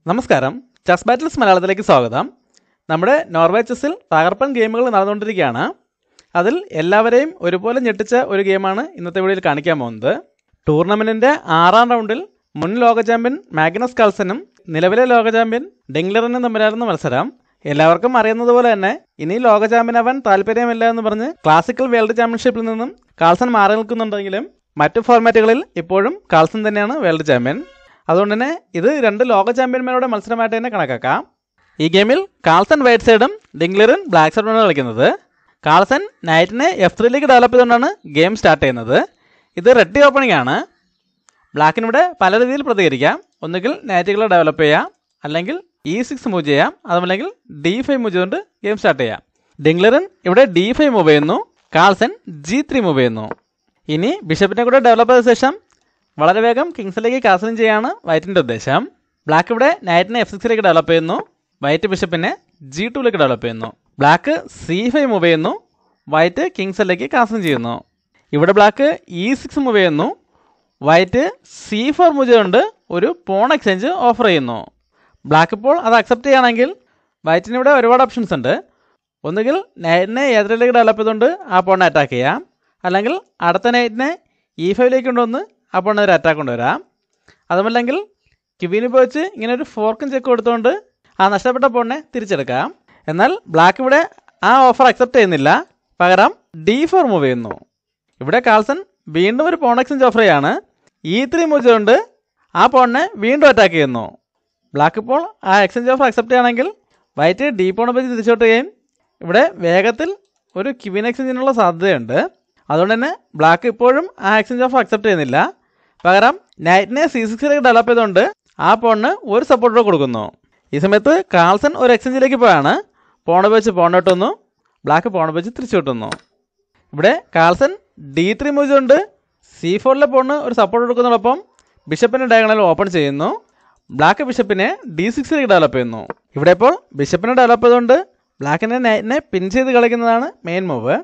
നമസ്കാരം, chess battles മലയാളത്തിലേക്ക് സ്വാഗതം. നമ്മുടെ നോർവേ ചെസ്സിൽ തകർപ്പൻ ഗെയിമുകൾ നടന്നുകൊണ്ടിരിക്കുകയാണ്. അതിൽ എല്ലാവരെയും ഒരുപോലെ ഞെട്ടിച്ച ഒരു ഗെയിമാണ് ഇന്നത്തെ വീഡിയോയിൽ കാണിക്കാൻ പോകുന്നത്. ടൂർണമെൻറ്റിൻ്റെ 6ാം റൗണ്ടിൽ മുൻ ലോക ചാമ്പ്യൻ മാഗ്നസ് കാൾസനും നിലവിലെ ലോക ചാമ്പ്യൻ ഡിംഗ്ലറിനും തമ്മിലായിരുന്ന മത്സരം. എല്ലാവർക്കും അറിയുന്നത് പോലെ തന്നെ ഇനി ലോക ചാമ്പ്യനാവാൻ താല്പര്യമില്ല എന്ന് പറഞ്ഞ് ക്ലാസിക്കൽ വേൾഡ് ചാമ്പ്യൻഷിപ്പിൽ നിന്നും കാൾസൺ മാറി നിൽക്കുന്നുണ്ടെങ്കിലും മറ്റു ഫോർമാറ്റുകളിൽ ഇപ്പോഴും കാൾസൺ തന്നെയാണ് വേൾഡ് ചാമ്പ്യൻ. അതുകൊണ്ട് തന്നെ ഇത് 2 ലോക ചാമ്പ്യന്മാരുടെ മത്സരമായിട്ട് തന്നെ കണക്കാക്കാം. ഈ ഗെയിമിൽ കാൾസൺ വൈറ്റ് സൈഡും ഡിംഗ്ലറിൻ ബ്ലാക്ക് സൈഡുമാണ് കളിക്കുന്നത്. കാൾസൺ നൈറ്റിനെ F3ലേക്ക് ഡെവലപ്പ് ചെയ്തുകൊണ്ടാണ് ഗെയിം സ്റ്റാർട്ട് ചെയ്യുന്നത്. ഇത് റെഡി ഓപ്പണിംഗ് ആണ്. ബ്ലാക്കിനിവിടെ പല രീതിയിൽ പ്രതികരിക്കാം. ഒന്നുകിൽ നൈറ്റുകളെ ഡെവലപ്പ് ചെയ്യാം, അല്ലെങ്കിൽ E6 മൂവ് ചെയ്യാം, അതുമല്ലെങ്കിൽ D5 മൂവ് ചെയ്തുകൊണ്ട് ഗെയിം സ്റ്റാർട്ട് ചെയ്യാം. ഡിംഗ്ലറിൻ ഇവിടെ D5 മൂവ് ചെയ്യുന്നു, കാൾസൺ G3 മൂവ് ചെയ്യുന്നു. ഇനി ബിഷപ്പിനെ കൂടെ ഡെവലപ്പ് ചെയ്ത ശേഷം വളരെ വേഗം കിങ്സിലേക്ക് കാസലിംഗ് ചെയ്യാണ് വൈറ്റിൻ്റെ ഉദ്ദേശം. ബ്ലാക്ക് ഇവിടെ നൈറ്റിനെ F6ലേക്ക് ഡെവലപ്പ് ചെയ്യുന്നു, വൈറ്റ് ബിഷപ്പിനെ G2ലേക്ക് ഡെവലപ്പ് ചെയ്യുന്നു. ബ്ലാക്ക് C5 മൂവ് ചെയ്യുന്നു, വൈറ്റ് കിങ്സിലേക്ക് കാസലിംഗ് ചെയ്യുന്നു. ഇവിടെ ബ്ലാക്ക് E6 മൂവ് ചെയ്യുന്നു, വൈറ്റ് C4 മൂവ് ചെയ്തുകൊണ്ട് ഒരു പോൺ എക്സ്ചേഞ്ച് ഓഫർ ചെയ്യുന്നു. ബ്ലാക്ക് ഇപ്പോൾ അത് അക്സെപ്റ്റ് ചെയ്യുകയാണെങ്കിൽ വൈറ്റിന് ഇവിടെ ഒരുപാട് ഓപ്ഷൻസ് ഉണ്ട്. ഒന്നുകിൽ നൈറ്റിനെ E3ലേക്ക് ഡെവലപ്പ് ചെയ്തുകൊണ്ട് ആ പോണിനെ അറ്റാക്ക് ചെയ്യാം, അല്ലെങ്കിൽ അടുത്ത നൈറ്റിനെ E5ലേക്ക് കൊണ്ടുവന്ന് ആ പോണിന് അറ്റാക്ക് കൊണ്ടുവരാം. അതുമല്ലെങ്കിൽ ക്വീൻ ഉപയോഗിച്ച് ഇങ്ങനെ ഒരു ഫോർക്കും ചെക്ക് കൊടുത്തുകൊണ്ട് ആ നഷ്ടപ്പെട്ട പോണിനെ തിരിച്ചെടുക്കാം. എന്നാൽ ബ്ലാക്ക് ഇവിടെ ആ ഓഫർ അക്സെപ്റ്റ് ചെയ്യുന്നില്ല, പകരം D4 മൂവ് ചെയ്യുന്നു. ഇവിടെ കാൾസൺ വീണ്ടും ഒരു പോൺ എക്സ്ചേഞ്ച് ഓഫർ ചെയ്യാണ്. E3 മൂവ് ചെയ്തുകൊണ്ട് ആ പോണിനെ വീണ്ടും അറ്റാക്ക് ചെയ്യുന്നു. ബ്ലാക്ക് ഇപ്പോൾ ആ എക്സ്ചേഞ്ച് ഓഫർ അക്സെപ്റ്റ് ചെയ്യുകയാണെങ്കിൽ വൈറ്റ് D പോൺ ഉപയോഗിച്ച് തിരിച്ചോട്ടുകയും ഇവിടെ വേഗത്തിൽ ഒരു ക്വീൻ എക്സ്ചേഞ്ചിനുള്ള സാധ്യതയുണ്ട്. അതുകൊണ്ട് തന്നെ ബ്ലാക്ക് ഇപ്പോഴും ആ എക്സ്ചേഞ്ച് ഓഫർ അക്സെപ്റ്റ് ചെയ്യുന്നില്ല, പകരം നൈറ്റിനെ C6ലേക്ക് ഡെവലപ്പ് ചെയ്തുകൊണ്ട് ആ പോണിന് ഒരു സപ്പോർട്ട് കൊടുക്കുന്നു. ഈ സമയത്ത് കാൾസൺ ഒരു എക്സ്ചേഞ്ചിലേക്ക് പോയാണ്. പോൺ ഉപയോഗിച്ച് പോൺ ഇട്ടുന്നു, ബ്ലാക്ക് പോൺ ഉപയോഗിച്ച് തിരിച്ചു കിട്ടുന്നു. ഇവിടെ കാൾസൺ D3 മൂവ് ചെയ്തുകൊണ്ട് C4ലെ പോണിന് ഒരു സപ്പോർട്ട് കൊടുക്കുന്നതോടൊപ്പം ബിഷപ്പിൻ്റെ ഡയഗണൽ ഓപ്പൺ ചെയ്യുന്നു. ബ്ലാക്ക് ബിഷപ്പിനെ D6ലേക്ക് ഡെവലപ്പ് ചെയ്യുന്നു. ഇവിടെ ഇപ്പോൾ ബിഷപ്പിനെ ഡെവലപ്പ് ചെയ്തുകൊണ്ട് ബ്ലാക്കിനെ നൈറ്റിനെ പിൻ ചെയ്ത് കളിക്കുന്നതാണ് മെയിൻ മൂവ്.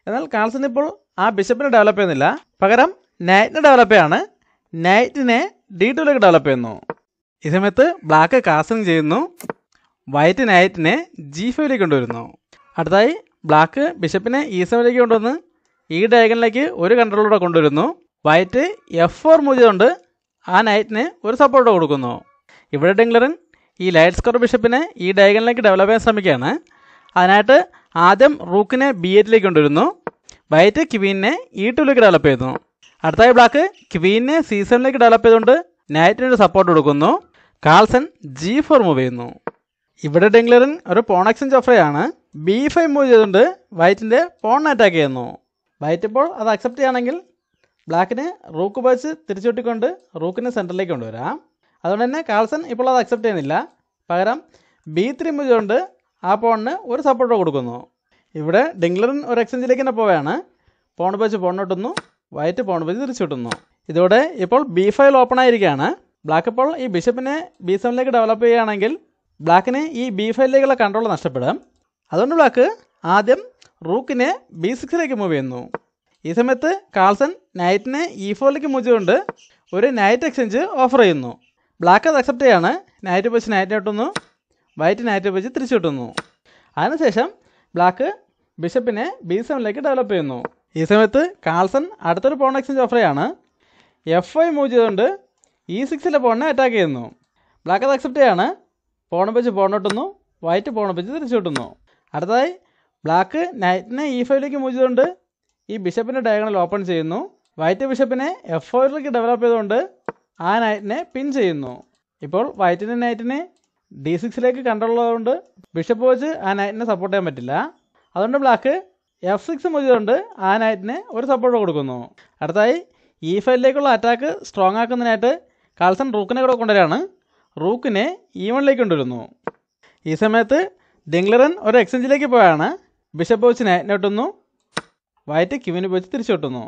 എന്നാൽ കാൾസൺ ഇപ്പോൾ ആ ബിഷപ്പിനെ ഡെവലപ്പ് ചെയ്യുന്നില്ല, പകരം നൈറ്റിനെ ഡെവലപ്പ് ചെയ്യാണ്. നൈറ്റിനെ D2ലേക്ക് ഡെവലപ്പ് ചെയ്യുന്നു. ഈ സമയത്ത് ബ്ലാക്ക് കാസലിംഗ് ചെയ്യുന്നു, വൈറ്റ് നൈറ്റിനെ G5ലേക്ക് കൊണ്ടുവരുന്നു. അടുത്തായി ബ്ലാക്ക് ബിഷപ്പിനെ E7ലേക്ക് കൊണ്ടുവന്ന് ഈ ഡയഗണിലേക്ക് ഒരു കൺട്രോളൂടെ കൊണ്ടുവരുന്നു. വൈറ്റ് F4 മൂവ് ചെയ്തുകൊണ്ട് ആ നൈറ്റിന് ഒരു സപ്പോർട്ട് കൊടുക്കുന്നു. ഇവിടെ ഡിംഗ്ലറിൻ ഈ ലൈറ്റ് സ്ക്വയർ ബിഷപ്പിനെ ഈ ഡയഗണിലേക്ക് ഡെവലപ്പ് ചെയ്യാൻ ശ്രമിക്കുകയാണ്. അതിനായിട്ട് ആദ്യം റൂക്കിനെ B8ലേക്ക് കൊണ്ടുവരുന്നു, വൈറ്റ് ക്വീനിനെ E2ലേക്ക് ഡെവലപ്പ് ചെയ്യുന്നു. അടുത്തായി ബ്ലാക്ക് ക്വീനിനെ C7ലേക്ക് ഡെവലപ്പ് ചെയ്തുകൊണ്ട് നൈറ്റിനൊരു സപ്പോർട്ട് കൊടുക്കുന്നു. കാൾസൺ G4 മൂവ് ചെയ്യുന്നു. ഇവിടെ ഡിംഗ്ലറിൻ ഒരു പോൺ എക്സ്ചേഞ്ച് ഓഫർ ചെയ്യാണ്. B5 മൂവ് ചെയ്തുകൊണ്ട് വൈറ്റിൻ്റെ പോണിനെ അറ്റാക്ക് ചെയ്യുന്നു. വൈറ്റ് ഇപ്പോൾ അത് അക്സെപ്റ്റ് ചെയ്യുകയാണെങ്കിൽ ബ്ലാക്കിന് റൂക്ക് ഉപയോഗിച്ച് തിരിച്ചുവിട്ടിക്കൊണ്ട് റൂക്കിനെ സെൻറ്ററിലേക്ക് കൊണ്ടുവരാം. അതുകൊണ്ട് തന്നെ കാൾസൺ ഇപ്പോൾ അത് അക്സെപ്റ്റ് ചെയ്യുന്നില്ല, പകരം B3 മൂവ് ചെയ്തുകൊണ്ട് ആ പോണിന് ഒരു സപ്പോർട്ട് കൊടുക്കുന്നു. ഇവിടെ ഡിംഗ്ലറിൻ ഒരു എക്സ്ചേഞ്ചിലേക്ക് തന്നെ പോവുകയാണ്. പോൺ ഉപയോഗിച്ച് പോൺ ഇട്ടുന്നു, വൈറ്റ് പോൺ ഉപയോഗിച്ച് തിരിച്ചു കിട്ടുന്നു. ഇതോടെ ഇപ്പോൾ B5 ഓപ്പൺ ആയിരിക്കുകയാണ്. ബ്ലാക്ക് ഇപ്പോൾ ഈ ബിഷപ്പിനെ B7ലേക്ക് ഡെവലപ്പ് ചെയ്യുകയാണെങ്കിൽ ബ്ലാക്കിന് ഈ B5ലേക്കുള്ള കൺട്രോൾ നഷ്ടപ്പെടും. അതുകൊണ്ട് ബ്ലാക്ക് ആദ്യം റൂക്കിനെ B6ലേക്ക് മൂവ് ചെയ്യുന്നു. ഈ സമയത്ത് കാൾസൺ നൈറ്റിനെ E4ലേക്ക് മൂവ് ചെയ്തുകൊണ്ട് ഒരു നൈറ്റ് എക്സ്ചേഞ്ച് ഓഫർ ചെയ്യുന്നു. ബ്ലാക്ക് അത് അക്സെപ്റ്റ് ചെയ്യാണ്. നൈറ്റ് ഉപയോഗിച്ച് നൈറ്റിനെ കിട്ടുന്നു, വൈറ്റ് നൈറ്റ് ഉപയോഗിച്ച് തിരിച്ചു കിട്ടുന്നു. അതിനുശേഷം ബ്ലാക്ക് ബിഷപ്പിനെ B7ലേക്ക് ഡെവലപ്പ് ചെയ്യുന്നു. ഈ സമയത്ത് കാൾസൺ അടുത്തൊരു പോൺ എക്സ്ചേഞ്ച് ഓഫർ ചെയ്യാണ്. F5 മൂവ് ചെയ്തുകൊണ്ട് E6ലെ പോണിനെ അറ്റാക്ക് ചെയ്യുന്നു. ബ്ലാക്ക് അത് അക്സെപ്റ്റ് ചെയ്യാണ്. പോൺ ഉപയോഗിച്ച് പോൺ ഇട്ടുന്നു, വൈറ്റ് പോൺ ഉപയോഗിച്ച് തിരിച്ചു കിട്ടുന്നു. അടുത്തതായി ബ്ലാക്ക് നൈറ്റിനെ E5ലേക്ക് മൂവ് ചെയ്തുകൊണ്ട് ഈ ബിഷപ്പിൻ്റെ ഡയഗണൽ ഓപ്പൺ ചെയ്യുന്നു. വൈറ്റ് ബിഷപ്പിനെ F4ലേക്ക് ഡെവലപ്പ് ചെയ്തുകൊണ്ട് ആ നൈറ്റിനെ പിൻ ചെയ്യുന്നു. ഇപ്പോൾ വൈറ്റിൻ്റെ നൈറ്റിനെ D6ലേക്ക് കൺട്രോൾ ഉള്ളതുകൊണ്ട് ബിഷപ്പ് വെച്ച് ആ നൈറ്റിനെ സപ്പോർട്ട് ചെയ്യാൻ പറ്റില്ല. അതുകൊണ്ട് ബ്ലാക്ക് F6 മൂവ് ചെയ്തുകൊണ്ട് ആ നൈറ്റിന് ഒരു സപ്പോർട്ട് കൊടുക്കുന്നു. അടുത്തായി E5ലേക്കുള്ള അറ്റാക്ക് സ്ട്രോങ് ആക്കുന്നതിനായിട്ട് കാൾസൺ റൂക്കിനെ കൂടെ കൊണ്ടുവരികയാണ്. റൂക്കിനെ E1ലേക്ക് കൊണ്ടുവരുന്നു. ഈ സമയത്ത് ഡിംഗ്ലറിൻ ഒരു എക്സ്ചേഞ്ചിലേക്ക് പോയാണ്. ബിഷപ്പ് വെച്ച് നൈറ്റിനെ കിട്ടുന്നു, വൈറ്റ് ക്വീൻ ഉപയോഗിച്ച് തിരിച്ചു കിട്ടുന്നു.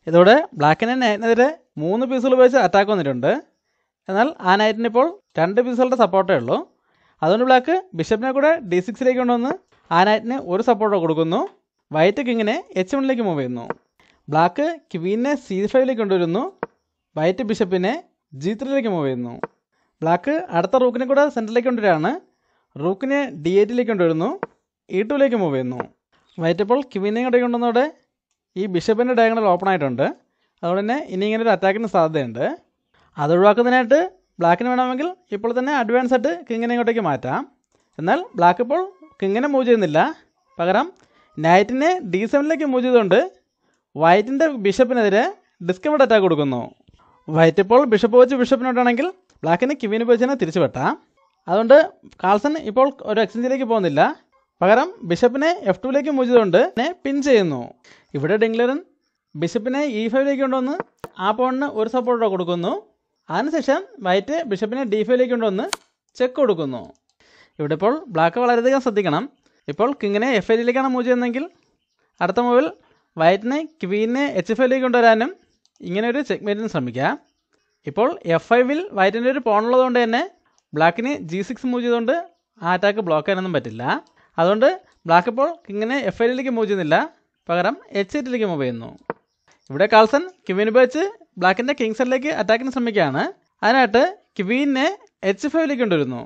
ഇതോടെ ബ്ലാക്കിനെ നൈറ്റിനെതിരെ 3 പീസുകൾ ഉപയോഗിച്ച് അറ്റാക്ക് വന്നിട്ടുണ്ട്. എന്നാൽ ആ നൈറ്റിന് ഇപ്പോൾ 2 പീസുകളുടെ സപ്പോർട്ടേ ഉള്ളൂ. അതുകൊണ്ട് ബ്ലാക്ക് ബിഷപ്പിനെ കൂടെ D6ലേക്ക് കൊണ്ടുവന്ന് ആ നൈറ്റിന് ഒരു സപ്പോർട്ട് കൊടുക്കുന്നു. വൈറ്റ് കിങ്ങിനെ H1ലേക്ക് മൂവ് ചെയ്യുന്നു. ബ്ലാക്ക് ക്വീനിനെ C5ലേക്ക് കൊണ്ടുവരുന്നു, വൈറ്റ് ബിഷപ്പിനെ G3ലേക്ക് മൂവ് ചെയ്യുന്നു. ബ്ലാക്ക് അടുത്ത റൂക്കിനെ കൂടെ സെൻറ്ററിലേക്ക് കൊണ്ടുവരികയാണ്. റൂക്കിനെ D8ലേക്ക് കൊണ്ടുവരുന്നു. E2ലേക്ക് മൂവ് ചെയ്യുന്നു. വൈറ്റ് ഇപ്പോൾ ക്വീനെ കൂടെ കൊണ്ടുവന്നതോടെ ഈ ബിഷപ്പിൻ്റെ ഡയഗണൽ ഓപ്പൺ ആയിട്ടുണ്ട്. അതുകൊണ്ട് തന്നെ ഇനി ഇങ്ങനെ ഒരു അറ്റാക്കിന് സാധ്യതയുണ്ട്. അത് ഒഴിവാക്കുന്നതിനായിട്ട് ബ്ലാക്കിന് വേണമെങ്കിൽ ഇപ്പോൾ തന്നെ അഡ്വാൻസ് ആയിട്ട് കിങ്ങിനെ ഇങ്ങോട്ടേക്ക് മാറ്റാം. എന്നാൽ ബ്ലാക്ക് ഇപ്പോൾ കിങ്ങിനെ മൂവ് ചെയ്യുന്നില്ല. പകരം നൈറ്റിനെ D7ലേക്ക് മൂവ് ചെയ്തുകൊണ്ട് വൈറ്റിൻ്റെ ബിഷപ്പിനെതിരെ ഡിസ്കവേർഡ് അറ്റാക്ക് കൊടുക്കുന്നു. വൈറ്റ് ഇപ്പോൾ ബിഷപ്പ് വെച്ച് ബിഷപ്പിനോട്ടാണെങ്കിൽ ബ്ലാക്കിന് ക്വീൻ വെച്ച് തിരിച്ചു വെട്ടാം. അതുകൊണ്ട് കാൾസൺ ഇപ്പോൾ ഒരു എക്സ്ചേഞ്ചിലേക്ക് പോകുന്നില്ല. പകരം ബിഷപ്പിനെ F2ലേക്ക് മൂവ് ചെയ്തുകൊണ്ട് പിൻ ചെയ്യുന്നു. ഇവിടെ ഡിംഗ്ലറൻ ബിഷപ്പിനെ E5ലേക്ക് കൊണ്ടുവന്ന് ആ പോണിന് ഒരു സപ്പോർട്ടോ കൊടുക്കുന്നു. അതിനുശേഷം വൈറ്റ് ബിഷപ്പിനെ D5ലേക്ക് കൊണ്ടുവന്ന് ചെക്ക് കൊടുക്കുന്നു. ഇവിടെ ഇപ്പോൾ ബ്ലാക്ക് വളരെയധികം ശ്രദ്ധിക്കണം. ഇപ്പോൾ കിങ്ങിനെ F8ലേക്കാണ് മൂവ് ചെയ്യുന്നതെങ്കിൽ അടുത്ത മൂവിൽ വൈറ്റിനെ ക്വീനെ H5ലേക്ക് കൊണ്ടുവരാനും ഇങ്ങനെ ഒരു ചെക്ക്മേറ്റിന് ശ്രമിക്കുക. ഇപ്പോൾ F5ൽ വൈറ്റിൻ്റെ ഒരു പോണുള്ളതുകൊണ്ട് തന്നെ ബ്ലാക്കിന് G6 മൂവ് ചെയ്തുകൊണ്ട് ആ അറ്റാക്ക് ബ്ലോക്ക് ചെയ്യാനൊന്നും പറ്റില്ല. അതുകൊണ്ട് ബ്ലാക്ക് ഇപ്പോൾ കിങ്ങിനെ F5ലേക്ക് മൂവ് ചെയ്യുന്നില്ല. പകരം H8ലേക്ക് മൂവ് ചെയ്യുന്നു. ഇവിടെ കാൾസൺ ക്വീൻ ഉപയോഗിച്ച് ബ്ലാക്കിൻ്റെ കിങ് സൈഡിലേക്ക് അറ്റാക്കിന് ശ്രമിക്കുകയാണ്. അതിനായിട്ട് ക്വീനെ H5ലേക്ക് കൊണ്ടുവരുന്നു.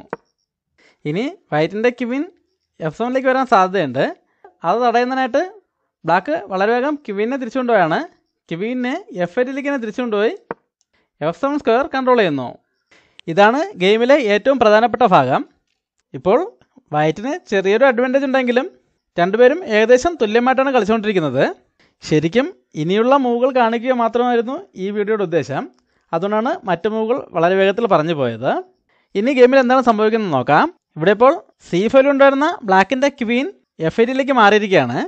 ഇനി വൈറ്റിൻ്റെ ക്വീൻ F7ലേക്ക് വരാൻ സാധ്യതയുണ്ട്. അത് തടയുന്നതിനായിട്ട് ബ്ലാക്ക് വളരെ വേഗം ക്വീനെ തിരിച്ചു കൊണ്ടുപോയാണ്. ക്വീനെ F8ലേക്ക് തന്നെ തിരിച്ചു കൊണ്ടുപോയി F7 സ്ക്വയർ കൺട്രോൾ ചെയ്യുന്നു. ഇതാണ് ഗെയിമിലെ ഏറ്റവും പ്രധാനപ്പെട്ട ഭാഗം. ഇപ്പോൾ വൈറ്റിന് ചെറിയൊരു അഡ്വാൻറ്റേജ് ഉണ്ടെങ്കിലും രണ്ടുപേരും ഏകദേശം തുല്യമായിട്ടാണ് കളിച്ചുകൊണ്ടിരിക്കുന്നത്. ശരിക്കും ഇനിയുള്ള മൂവുകൾ കാണിക്കുക മാത്രമായിരുന്നു ഈ വീഡിയോയുടെ ഉദ്ദേശം. അതുകൊണ്ടാണ് മറ്റ് മൂവുകൾ വളരെ വേഗത്തിൽ പറഞ്ഞു പോയത്. ഇനി ഗെയിമിൽ എന്താണ് സംഭവിക്കുന്നത് നോക്കാം. ഇവിടെ ഇപ്പോൾ C5 ഉണ്ടായിരുന്ന ബ്ലാക്കിൻ്റെ ക്വീൻ F8ലേക്ക് മാറിയിരിക്കുകയാണ്.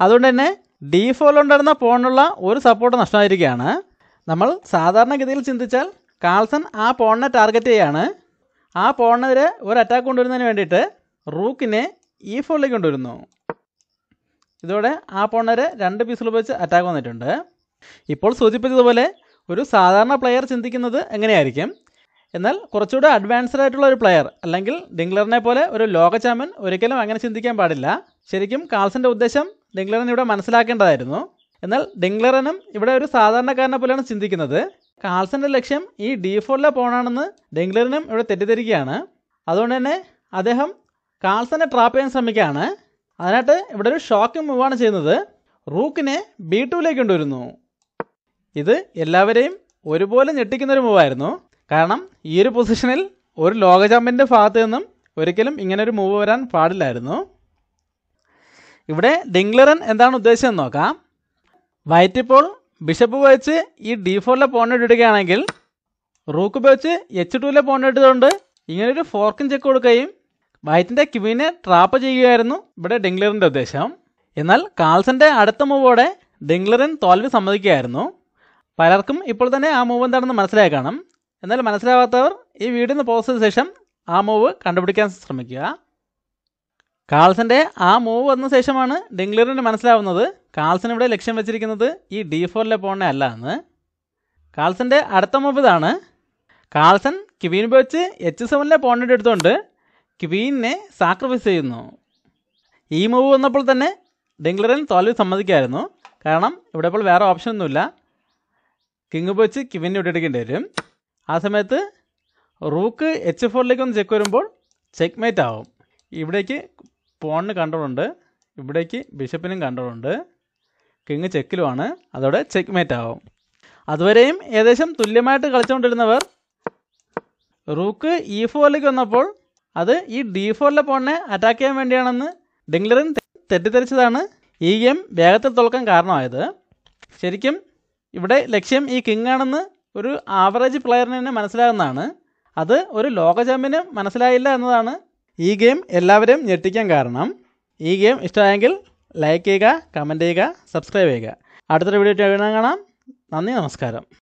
അതുകൊണ്ട് തന്നെ D4 ഉണ്ടായിരുന്ന പോണിനുള്ള ഒരു സപ്പോർട്ട് നഷ്ടമായിരിക്കുകയാണ്. നമ്മൾ സാധാരണഗതിയിൽ ചിന്തിച്ചാൽ കാൾസൺ ആ പോണിനെ ടാർഗറ്റ് ചെയ്യുകയാണ്. ആ പോണിനെതിരെ ഒരു അറ്റാക്ക് കൊണ്ടുവരുന്നതിന് വേണ്ടിയിട്ട് റൂക്കിനെ E4ലേക്ക് കൊണ്ടുവരുന്നു. ഇതോടെ ആ പോണിനെതിരെ 2 പീസുകൾ വെച്ച് അറ്റാക്ക് വന്നിട്ടുണ്ട്. ഇപ്പോൾ സൂചിപ്പിച്ചതുപോലെ ഒരു സാധാരണ പ്ലെയർ ചിന്തിക്കുന്നത് എങ്ങനെയായിരിക്കും. എന്നാൽ കുറച്ചുകൂടെ അഡ്വാൻസ്ഡ് ആയിട്ടുള്ള ഒരു പ്ലെയർ അല്ലെങ്കിൽ ഡിംഗ്ലറിനെ പോലെ ഒരു ലോക ചാമ്പ്യൻ ഒരിക്കലും അങ്ങനെ ചിന്തിക്കാൻ പാടില്ല. ശരിക്കും കാൾസൻ്റെ ഉദ്ദേശം ഡിംഗ്ലറിനെ ഇവിടെ മനസ്സിലാക്കേണ്ടതായിരുന്നു. എന്നാൽ ഡിംഗ്ലറനും ഇവിടെ ഒരു സാധാരണക്കാരനെ പോലെയാണ് ചിന്തിക്കുന്നത്. കാൾസൻ്റെ ലക്ഷ്യം ഈ D4ലെ പോണാണെന്ന് ഡിംഗ്ലറിനും ഇവിടെ തെറ്റിദ്ധരിക്കുകയാണ്. അതുകൊണ്ട് തന്നെ അദ്ദേഹം കാൾസനെ ട്രാപ്പ് ചെയ്യാൻ ശ്രമിക്കുകയാണ്. അതിനായിട്ട് ഇവിടെ ഒരു ഷോക്കിംഗ് മൂവാണ് ചെയ്യുന്നത്. റൂക്കിനെ B2ലേക്ക് കൊണ്ടുവരുന്നു. ഇത് എല്ലാവരെയും ഒരുപോലെ ഞെട്ടിക്കുന്നൊരു മൂവായിരുന്നു. കാരണം ഈ ഒരു പൊസിഷനിൽ ഒരു ലോക ചാമ്പ്യൻ്റെ ഭാഗത്ത് നിന്നും ഒരിക്കലും ഇങ്ങനൊരു മൂവ് വരാൻ പാടില്ലായിരുന്നു. ഇവിടെ ഡിംഗ്ലറൻ എന്താണ് ഉദ്ദേശിച്ചതെന്ന് നോക്കാം. വൈറ്റ് ഇപ്പോൾ ബിഷപ്പ് ഉപയോഗിച്ച് ഈ D4ലെ പോണിനെ ഇടുകയാണെങ്കിൽ റൂക്ക് ഉപയോഗിച്ച് H2ലെ പോണിനെ ഇട്ടതുകൊണ്ട് ഇങ്ങനൊരു ഫോർക്കിൻ ചെക്ക് കൊടുക്കുകയും വൈറ്റിൻ്റെ ക്വീനെ ട്രാപ്പ് ചെയ്യുകയായിരുന്നു ഇവിടെ ഡിംഗ്ലറിൻ്റെ ഉദ്ദേശം. എന്നാൽ കാൾസൻ്റെ അടുത്ത മൂവോടെ ഡിംഗ്ലറൻ തോൽവി സമ്മതിക്കുകയായിരുന്നു. പലർക്കും ഇപ്പോൾ തന്നെ ആ മൂവ് എന്താണെന്ന് മനസ്സിലായി കാണും. എന്നാൽ മനസ്സിലാവാത്തവർ ഈ വീഡിയോ പോസ്റ്റ് ചെയ്ത ശേഷം ആ മൂവ് കണ്ടുപിടിക്കാൻ ശ്രമിക്കുക. കാൾസൻ്റെ ആ മൂവ് വന്ന ശേഷമാണ് ഡിംഗ്ലറിന് മനസ്സിലാവുന്നത് കാൾസൺ ഇവിടെ ലക്ഷ്യം വെച്ചിരിക്കുന്നത് ഈ D4ലെ പോണിനെ അല്ല എന്ന്. കാൾസൻ്റെ അടുത്ത മൂവ് ഇതാണ്. കാൾസൺ ക്വീൻ ഉപയോഗിച്ച് H7ലെ പോണിനെ എടുത്തുകൊണ്ട് ക്വീനെ സാക്രിഫൈസ് ചെയ്യുന്നു. ഈ മൂവ് വന്നപ്പോൾ തന്നെ ഡിംഗ്ലറിൻ തോൽവി സമ്മതിക്കായിരുന്നു. കാരണം ഇവിടെ ഇപ്പോൾ വേറെ ഓപ്ഷനൊന്നുമില്ല. കിങ് ഉപയോഗിച്ച് ക്വീനെ വിട്ടെടുക്കേണ്ടി വരും. ആ സമയത്ത് റൂക്ക് H4ലേക്ക് ഒന്ന് ചെക്ക് വരുമ്പോൾ ചെക്ക് മേറ്റ് ആവും. ഇവിടേക്ക് പോണിന് കൺട്രോളുണ്ട്, ഇവിടേക്ക് ബിഷപ്പിനും കൺട്രോളുണ്ട്, കിങ് ചെക്കിലുമാണ്. അതോടെ ചെക്ക് മേറ്റ് ആവും. അതുവരെയും ഏകദേശം തുല്യമായിട്ട് കളിച്ചുകൊണ്ടിരുന്നവർ റൂക്ക് E4ലേക്ക് വന്നപ്പോൾ അത് ഈ D4ലെ പോണിനെ അറ്റാക്ക് ചെയ്യാൻ വേണ്ടിയാണെന്ന് ഡിംഗ്ലറിൻ തെറ്റിദ്ധരിച്ചതാണ് ഈ ഗെയിം വേഗത്തിൽ തോൽക്കാൻ കാരണമായത്. ശരിക്കും ഇവിടെ ലക്ഷ്യം ഈ കിങ് ആണെന്ന് ഒരു ആവറേജ് പ്ലെയറിന് തന്നെ മനസ്സിലാകുന്നതാണ്. അത് ഒരു ലോക ചാമ്പ്യന് മനസ്സിലായില്ല എന്നതാണ് ഈ ഗെയിം എല്ലാവരെയും ഞെട്ടിക്കാൻ കാരണം. ഈ ഗെയിം ഇഷ്ടമായെങ്കിൽ ലൈക്ക് ചെയ്യുക, കമൻറ്റ് ചെയ്യുക, സബ്സ്ക്രൈബ് ചെയ്യുക. അടുത്തൊരു വീഡിയോ കാണാം. നന്ദി, നമസ്കാരം.